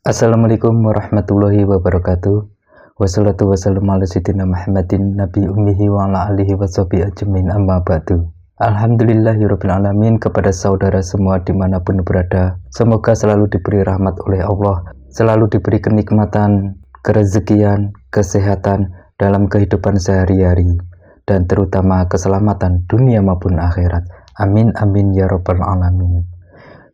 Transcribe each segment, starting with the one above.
Assalamualaikum warahmatullahi wabarakatuh. Wassalatu wassalamu ala sayyidina Muhammadin nabi ummihi wa ala alihi washabihi ajmain amma ba'du. Alhamdulillahirabbil alamin, kepada saudara semua dimanapun berada, semoga selalu diberi rahmat oleh Allah, selalu diberi kenikmatan, kerezekian, kesehatan dalam kehidupan sehari-hari, dan terutama keselamatan dunia maupun akhirat. Amin amin ya rabbal alamin.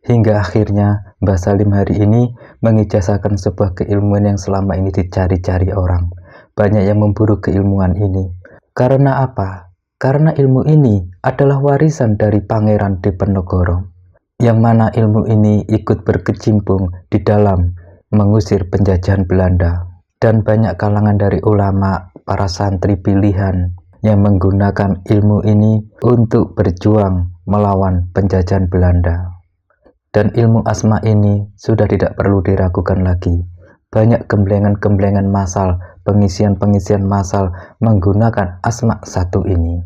Hingga akhirnya Mbah Salim hari ini mengijazahkan sebuah keilmuan yang selama ini dicari-cari orang. Banyak yang memburu keilmuan ini. Karena apa? Karena ilmu ini adalah warisan dari Pangeran Diponegoro, yang mana ilmu ini ikut berkecimpung di dalam mengusir penjajahan Belanda. Dan banyak kalangan dari ulama, para santri pilihan yang menggunakan ilmu ini untuk berjuang melawan penjajahan Belanda. Dan ilmu asma ini sudah tidak perlu diragukan lagi. Banyak gemblengan-gemblengan masal, pengisian-pengisian masal menggunakan asma satu ini.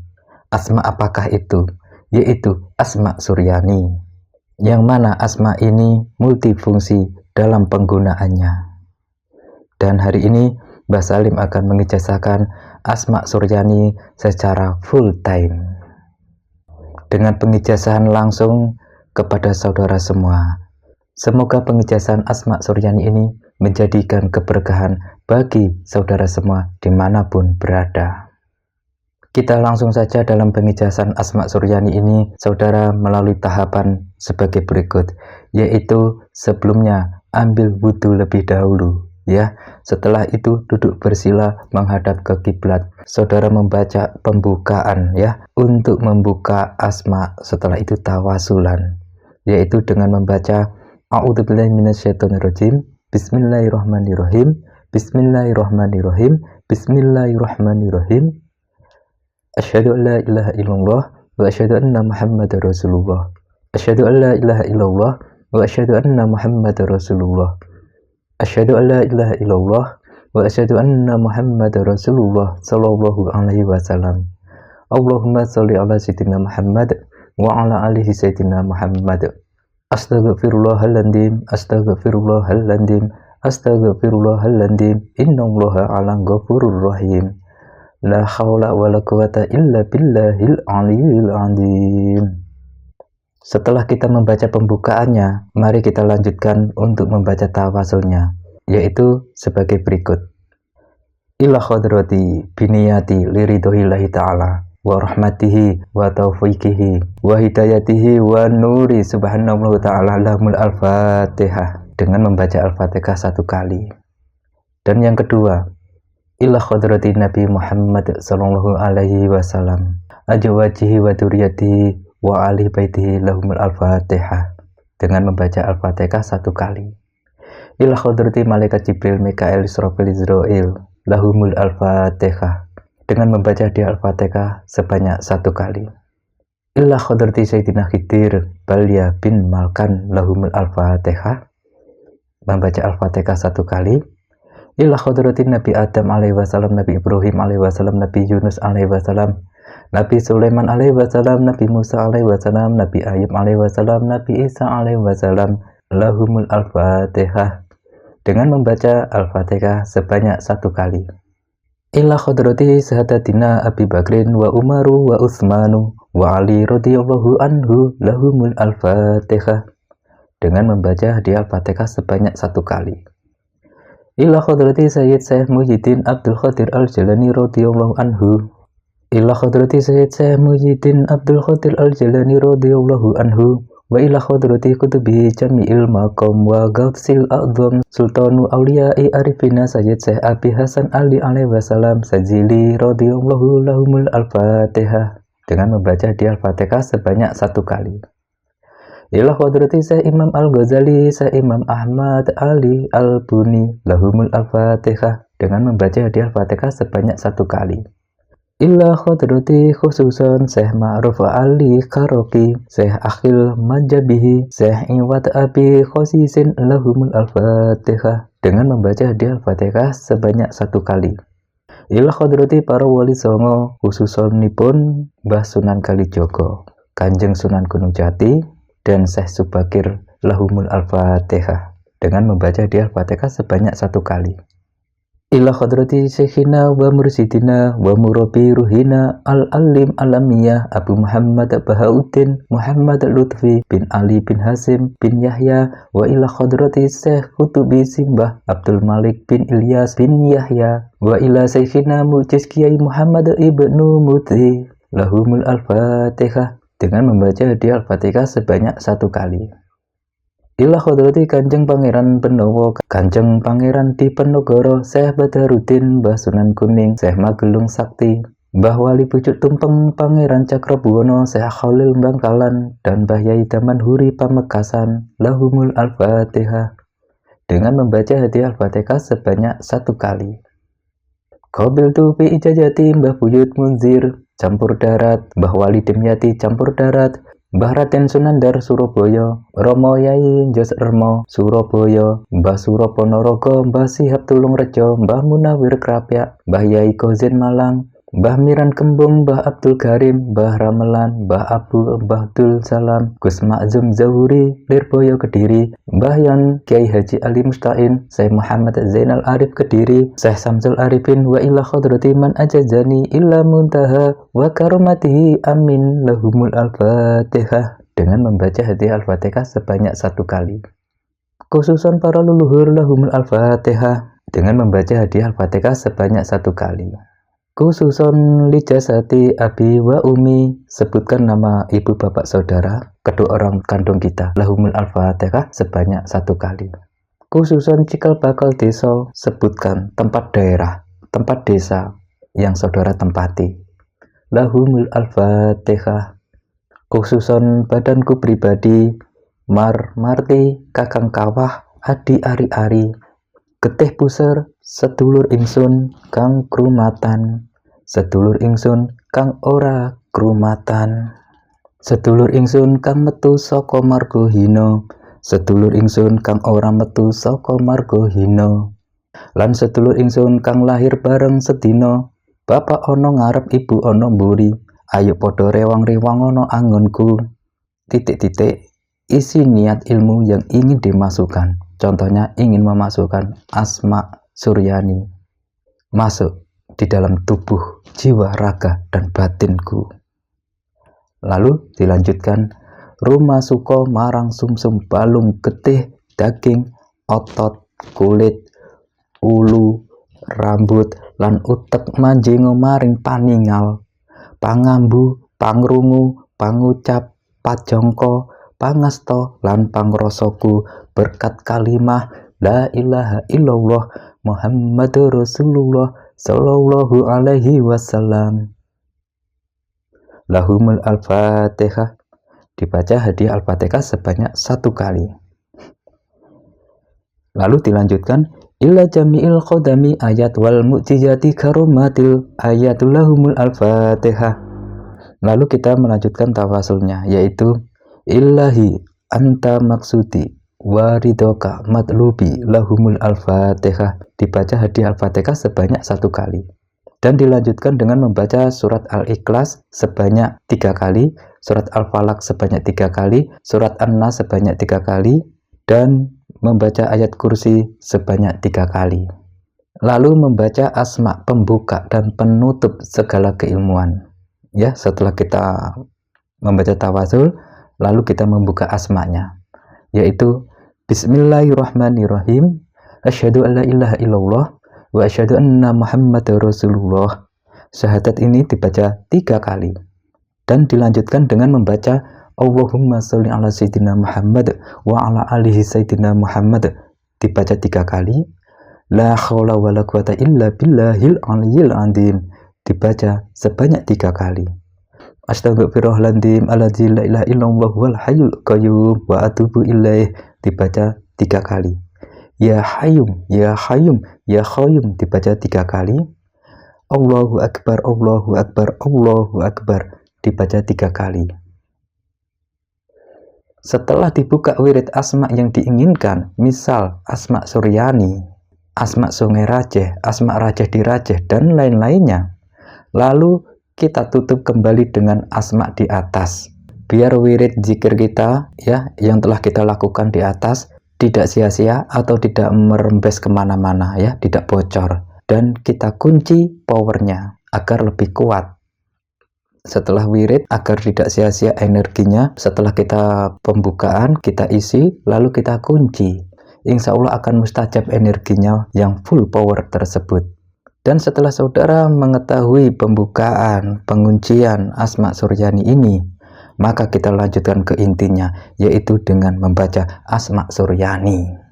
Asma apakah itu? Yaitu asma Suryani. Yang mana asma ini multifungsi dalam penggunaannya. Dan hari ini Mbah Salim akan mengijazahkan asma Suryani secara full time. Dengan pengijazahan langsung kepada saudara semua. Semoga pengijazahan asma Suryani ini menjadikan keberkahan bagi saudara semua dimanapun berada. Kita langsung saja dalam pengijazahan asma Suryani ini, saudara, melalui tahapan sebagai berikut, yaitu sebelumnya ambil wudhu lebih dahulu, ya. Setelah itu duduk bersila menghadap ke kiblat. Saudara membaca pembukaan, ya, untuk membuka asma. Setelah itu tawasulan, yaitu dengan membaca A'udzubillahi minasyaitonirrajim, Bismillahirrahmanirrahim, Bismillahirrahmanirrahim, Bismillahirrahmanirrahim. Asyhadu an la ilaha illallah wa asyhadu anna Muhammadar Rasulullah. Asyhadu an la ilaha illallah wa asyhadu anna Muhammadar Rasulullah. Asyhadu an la ilaha illallah wa asyhadu anna Muhammadar Rasulullah sallallahu alaihi wasallam. Allahumma sholli ala sayyidina Muhammad wa ala alihi sayyidina Muhammad. Astaghfirullahaladzim, astaghfirullahaladzim, astaghfirullahaladzim, innallaha ala ghafurur rahim. La haula wa la quwata illa billahil aliyil azim. Setelah kita membaca pembukaannya, mari kita lanjutkan untuk membaca tawasulnya, yaitu sebagai berikut. Ila khadrati biniyati liridhohillahi ta'ala wa rahmatihi wa taufiqihi wa hidayatihi wa nuri subhanahu ta'ala lahumul al-fatihah, dengan membaca al-fatihah satu kali. Dan yang kedua, ila khadrati Nabi Muhammad sallallahu alaihi wasallam ajwajihi wa duriyatihi wa ahli baitihi lahumul al-fatihah, dengan membaca al-fatihah satu kali. Ila khadrati malaikat Jibril, Mikail, Israfil, Israil lahumul al-fatihah, dengan membaca di al-fatihah sebanyak satu kali. Illa khadrati Sayyidina Khidir Balya bin Malkan lahumul al-fatihah, membaca al-fatihah satu kali. Illa khadrati Nabi Adam alaihi wasallam, Nabi Ibrahim alaihi wasallam, Nabi Yunus alaihi wasallam, Nabi Sulaiman alaihi wasallam, Nabi Musa alaihi wasallam, Nabi Ayub alaihi wasallam, Nabi Isa alaihi wasallam lahumul al-fatihah, dengan membaca al-fatihah sebanyak satu kali. Ila khadrati sahadatina Abi Bakrin wa Umaru wa Utsmanu wa Ali radhiyallahu anhu lahumul al-fatihah, dengan membaca di al-fatihah sebanyak satu kali. Ila khadrati Sayyid Syekh Muhyiddin Abdul Qadir Al-Jilani radhiyallahu anhu. Ila khadrati Sayyid Syekh Muhyiddin Abdul Qadir Al-Jilani radhiyallahu anhu. Wa ila khadrati kutubi jami'il maqam wa gausil a'zam sultanu awliya'i arifina Sayyid Syekh Abi Hasan Ali alaihi wasallam sajili radhiyallahu lahumul al-fatihah, dengan membaca di al-fatihah sebanyak satu kali. Ila khadrati Syekh Imam Al-Ghazali, Syekh Imam Ahmad Ali Al-Buni lahumul al-fatihah, dengan membaca di al-fatihah sebanyak satu kali. Illa khadrati khususan Syekh Ma'ruf Ali Karoki, Syekh Akhil Majabihi, Syekh Iwad Abi Khosisin lahumul al-fatihah, dengan membaca di al-fatihah sebanyak satu kali. Illa khadrati para wali songo khususanipun Mbah Sunan Kalijogo, Kanjeng Sunan Gunung Jati, dan Syekh Subakir lahumul al-fatihah. dengan membaca di Al-Fatihah sebanyak 1 kali. Ila khadrati syekhina wa mursidina wa murabi ruhina al-alim alamiyah Abu Muhammad Bahauddin Muhammad Lutfi bin Ali bin Hasim bin Yahya wa ila khadrati Syekh Kutubi Simbah Abdul Malik bin Ilyas bin Yahya wa ila syekhina Mujiz Kiai Muhammad Ibnu Muti lahumul Al-Fatihah dengan membaca di Al-Fatihah sebanyak 1 kali. Ila khadrati Kanjeng Pangeran Penowo Kanjeng Pangeran Diponegoro Syekh Badaruddin Mbah Sunan Kuning Syekh Magelung Sakti Mbah Wali Pucuk Tumpeng Pangeran Cakrabuwana Syekh Khalil Bangkalan dan Mbah Yai Damanhuri Pamekasan lahumul Al-Fatihah dengan membaca hadiah Al-Fatihah sebanyak 1 kali. Qabiltu bi ijazati Mbah Buyut Munzir campur darat Mbah Wali Dimyati campur darat Mbah Raden Sunandar Surabaya, Romo Yai Jos Ermo Surabaya, Mbah Suro Ponorogo, Mbah Sihab Tulungrejo, Mbah Munawir Krapyak, Mbah Yai Kozin Malang, Mbah Miran Kembung, Mbah Abdul Karim, Mbah Ramelan, Mbah Abu, Mbah Abdul Salam, Gus Ma'zum Zawuri, Lirboyo Kediri, Mbah Yon, Kiai Haji Ali Mustain, Syekh Muhammad Zainal Arif Kediri, Syekh Samsul Arifin, wa ila khadrati man ajazani illa muntaha wa karomatihi amin lahumul Al-Fatihah dengan membaca hadiah Al-Fatihah sebanyak 1 kali. Khususan para leluhur lahumul Al-Fatihah dengan membaca hadiah Al-Fatihah sebanyak 1 kali. Khususon lijasati abi wa umi sebutkan nama ibu bapak saudara kedua orang kandung kita lahumul Al-Fatihah sebanyak 1 kali. Khususon cikal bakal desa sebutkan tempat daerah tempat desa yang saudara tempati lahumul Al-Fatihah. Khususon badanku pribadi marti kakang kawah adi ari-ari getih puser sedulur ingsun kang krumatan sedulur ingsun kang ora krumatan sedulur ingsun kang metu saka marga hina sedulur ingsun kang ora metu saka marga hina lan sedulur ingsun kang lahir bareng sedina bapak ana ngarep ibu ana mburi ayo padha rewang-rewang ana angonku titik-titik isi niat ilmu yang ingin dimasukkan. Contohnya ingin memasukkan Asma Suryani masuk di dalam tubuh, jiwa, raga, dan batinku. Lalu dilanjutkan rumah suko marang sumsum balung getih daging otot kulit ulu rambut lan utek manjingo maring paningal pangambu pangrungu pangucap pajongko pangasto lan pangrosoku berkat kalimah la ilaha illallah Muhammadur Rasulullah sallallahu alaihi wasallam. Lahumul Al-Fatihah dibaca hadiah Al-Fatihah sebanyak 1 kali. Lalu dilanjutkan illa jami'il khodami ayat wal mu'jizati karomatil ayatul lahumul Al-Fatihah. Lalu kita melanjutkan tawasulnya yaitu Illahi anta maksudi waridoka matlubi lahumul Al-Fatihah dibaca hadiah Al-Fatihah sebanyak 1 kali dan dilanjutkan dengan membaca surat Al-Ikhlas sebanyak 3 kali, surat Al-Falaq sebanyak 3 kali, surat An-Nas sebanyak 3 kali dan membaca ayat kursi sebanyak 3 kali. Lalu membaca asma pembuka dan penutup segala keilmuan. Ya, setelah kita membaca tawasul lalu kita membuka asmanya yaitu Bismillahirrahmanirrahim asyhadu an la ilaha illallah wa asyhadu anna Muhammadar Rasulullah. Syahadat ini dibaca 3 kali dan dilanjutkan dengan membaca Allahumma sholli ala sayyidina Muhammad wa ala alihi sayyidina Muhammad dibaca 3 kali. La haula wala quwata illa billahil aliyyil azim dibaca sebanyak 3 kali. Astaghfirullahaladzim alladzi la ilaha illallah wal hayyul qayyum wa atubu ilaih dibaca 3 kali. Ya Hayyum ya Hayyum ya Qayyum dibaca 3 kali. Allahu akbar Allahu akbar Allahu akbar dibaca 3 kali. Setelah dibuka wirid asma yang diinginkan, misal asma Suryani, asma Sungai Rajeh, asma Rajeh di Rajeh dan lain-lainnya, lalu kita tutup kembali dengan asma di atas biar wirid zikir kita ya yang telah kita lakukan di atas tidak sia-sia atau tidak merembes kemana-mana ya, tidak bocor. Dan kita kunci powernya agar lebih kuat. Setelah wirid agar tidak sia-sia energinya, setelah kita pembukaan, kita isi, lalu kita kunci. Insya Allah akan mustajab energinya yang full power tersebut. Dan setelah saudara mengetahui pembukaan, penguncian Asma Suryani ini, maka kita lanjutkan ke intinya, yaitu dengan membaca Asma Suryani.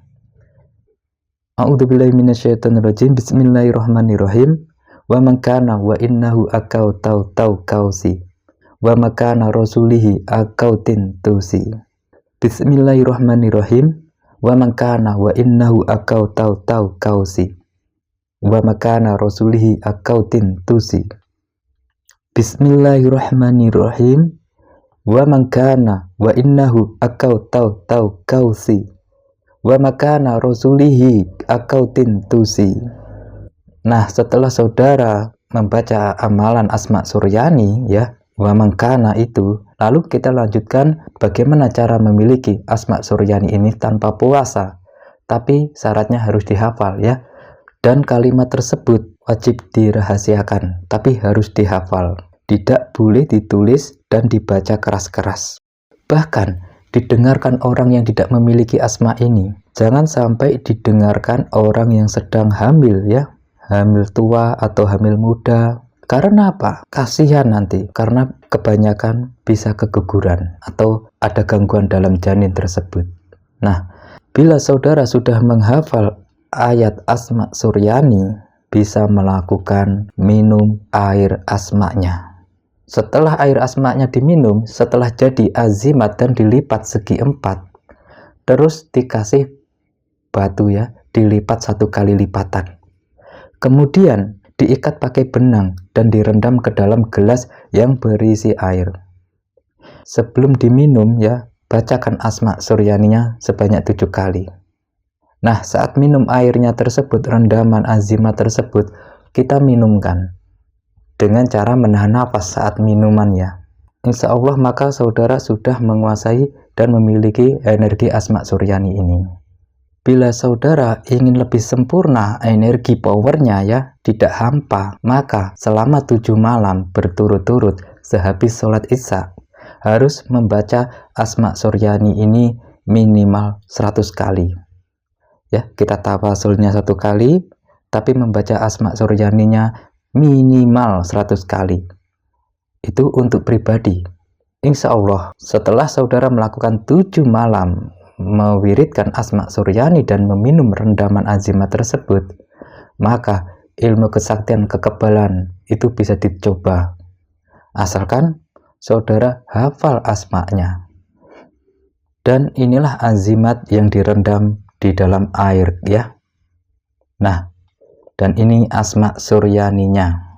A'udzubillahi minasyaitonirrajim. Bismillahirrahmanirrahim. Wa man kana wa innahu akau tau kausi wa makana rasulihi akautin tusi. Bismillahirrahmanirrahim. Wa man kana wa innahu akau tau kausi wa makana rasulihi akautin tusi. Bismillahirrahmanirrahim. Wa man kana wa innahu akau tau kausi wa makana rasulihi akautin tusi. Nah, setelah saudara membaca amalan Asma Suryani ya, wa man kana itu, lalu kita lanjutkan bagaimana cara memiliki Asma Suryani ini tanpa puasa. Tapi syaratnya harus dihafal ya. Dan kalimat tersebut wajib dirahasiakan, tapi harus dihafal. Tidak boleh ditulis dan dibaca keras-keras. Bahkan didengarkan orang yang tidak memiliki asma ini. Jangan sampai didengarkan orang yang sedang hamil ya, hamil tua atau hamil muda. Karena apa? Kasihan nanti, karena kebanyakan bisa keguguran atau ada gangguan dalam janin tersebut. Nah, bila saudara sudah menghafal ayat Asma Suryani, bisa melakukan minum air asmanya. Setelah air asmanya diminum, setelah jadi azimat dan dilipat segi 4, terus dikasih batu ya, dilipat 1 kali lipatan. Kemudian diikat pakai benang dan direndam ke dalam gelas yang berisi air. Sebelum diminum ya, bacakan Asma Suryaninya sebanyak 7 kali. Nah, saat minum airnya tersebut, rendaman azimat tersebut, kita minumkan dengan cara menahan nafas saat minumannya. Insya Allah maka saudara sudah menguasai dan memiliki energi Asma Suryani ini. Bila saudara ingin lebih sempurna energi powernya ya, tidak hampa, maka selama 7 malam berturut-turut sehabis sholat isya harus membaca Asma Suryani ini minimal 100 kali. Ya, kita tawasulnya 1 kali, tapi membaca Asma Suryaninya minimal 100 kali. Itu untuk pribadi. Insya Allah setelah saudara melakukan 7 malam mewiridkan Asma Suryani dan meminum rendaman azimat tersebut, maka ilmu kesaktian kekebalan itu bisa dicoba, asalkan saudara hafal asmanya. Dan inilah azimat yang direndam di dalam air ya. Nah, dan ini Asma Suryaninya.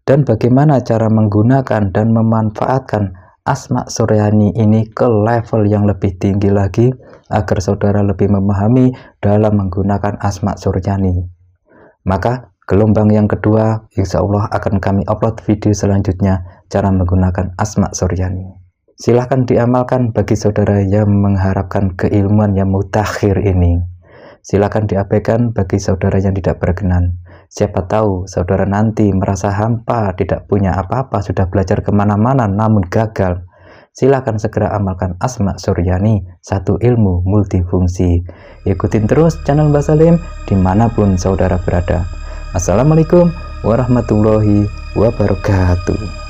Dan bagaimana cara menggunakan dan memanfaatkan Asma Suryani ini ke level yang lebih tinggi lagi agar saudara lebih memahami dalam menggunakan Asma Suryani. Maka gelombang yang kedua insya Allah akan kami upload video selanjutnya cara menggunakan Asma Suryani. Silahkan diamalkan bagi saudara yang mengharapkan keilmuan yang mutakhir ini. Silahkan diabaikan bagi saudara yang tidak berkenan. Siapa tahu saudara nanti merasa hampa, tidak punya apa-apa, sudah belajar kemana-mana namun gagal. Silahkan segera amalkan Asma Suryani, satu ilmu multifungsi. Ikutin terus channel Mbah Salim dimanapun saudara berada. Assalamualaikum warahmatullahi wabarakatuh.